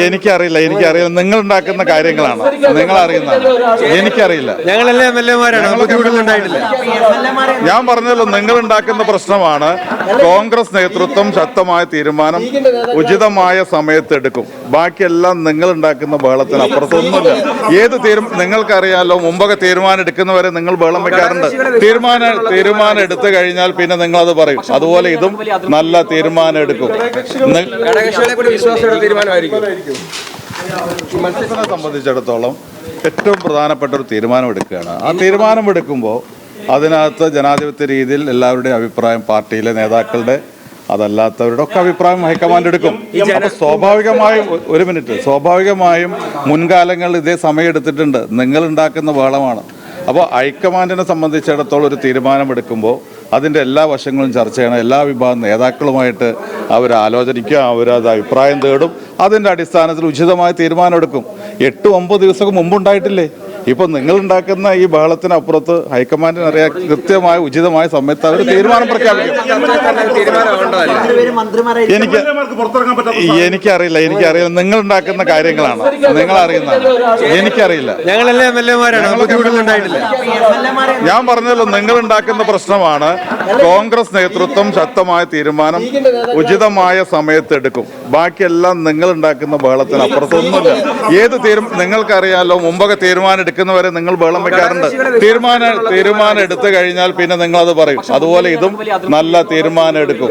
എനിക്കറിയില്ല നിങ്ങൾ ഉണ്ടാക്കുന്ന കാര്യങ്ങളാണ് നിങ്ങൾ അറിയുന്നത്. എനിക്കറിയില്ല. ഞാൻ പറഞ്ഞല്ലോ, നിങ്ങൾ ഉണ്ടാക്കുന്ന പ്രശ്നമാണ്. കോൺഗ്രസ് നേതൃത്വം ശക്തമായ തീരുമാനം ഉചിതമായ സമയത്ത് എടുക്കും. ബാക്കിയെല്ലാം നിങ്ങൾ ഉണ്ടാക്കുന്ന ബഹളത്തിന് അപ്പുറത്തൊന്നുമില്ല. നിങ്ങൾക്കറിയാലോ, മുമ്പൊക്കെ തീരുമാനം എടുക്കുന്നവരെ നിങ്ങൾ ബഹളം വെക്കാറുണ്ട്. തീരുമാനം എടുത്തു കഴിഞ്ഞാൽ പിന്നെ നിങ്ങൾ അത് പറയും. അതുപോലെ ഇതും നല്ല തീരുമാനം എടുക്കും. മത്സരത്തിനെ സംബന്ധിച്ചിടത്തോളം ഏറ്റവും പ്രധാനപ്പെട്ട ഒരു തീരുമാനം എടുക്കുകയാണ്. ആ തീരുമാനം എടുക്കുമ്പോൾ അതിനകത്ത് ജനാധിപത്യ രീതിയിൽ എല്ലാവരുടെയും അഭിപ്രായം, പാർട്ടിയിലെ നേതാക്കളുടെ അതല്ലാത്തവരുടെ ഒക്കെ അഭിപ്രായം ഹൈക്കമാൻഡ് എടുക്കും. അപ്പോൾ സ്വാഭാവികമായും മുൻകാലങ്ങളിൽ ഇതേ സമയം എടുത്തിട്ടുണ്ട്. നിങ്ങൾ ഉണ്ടാക്കുന്ന ബഹളമാണ്. അപ്പോൾ ഹൈക്കമാൻഡിനെ സംബന്ധിച്ചിടത്തോളം ഒരു തീരുമാനമെടുക്കുമ്പോൾ അതിൻ്റെ എല്ലാ വശങ്ങളും ചർച്ച ചെയ്യണം. എല്ലാ വിഭാഗം നേതാക്കളുമായിട്ട് അവരാലോചിക്കുക, അവരത് അഭിപ്രായം തേടും. അതിൻ്റെ അടിസ്ഥാനത്തിൽ ഉചിതമായ തീരുമാനമെടുക്കും. 8-9 ദിവസം മുമ്പുണ്ടായിട്ടില്ലേ? ഇപ്പോൾ നിങ്ങൾ ഉണ്ടാക്കുന്ന ഈ ബഹളത്തിനപ്പുറത്ത് ഹൈക്കമാൻഡിന് അറിയാൻ കൃത്യമായ ഉചിതമായ സമയത്ത് അവർ തീരുമാനം പ്രഖ്യാപിക്കും. എനിക്കറിയില്ല. നിങ്ങൾ ഉണ്ടാക്കുന്ന കാര്യങ്ങളാണ് നിങ്ങൾ അറിയുന്നത്. എനിക്കറിയില്ല. ഞാൻ പറഞ്ഞല്ലോ, നിങ്ങൾ ഉണ്ടാക്കുന്ന പ്രശ്നമാണ്. കോൺഗ്രസ് നേതൃത്വം ശക്തമായ തീരുമാനം ഉചിതമായ സമയത്ത് എടുക്കും. ബാക്കിയെല്ലാം നിങ്ങൾ ഉണ്ടാക്കുന്ന ബഹളത്തിന് അപ്പുറത്തൊന്നുമില്ല. നിങ്ങൾക്കറിയാലോ, മുമ്പൊക്കെ തീരുമാനം എടുക്കുന്നവരെ നിങ്ങൾ ബഹളം വെക്കാറുണ്ട്. തീരുമാനം എടുത്തു കഴിഞ്ഞാൽ പിന്നെ നിങ്ങൾ അത് പറയും. അതുപോലെ ഇതും നല്ല തീരുമാനം എടുക്കും.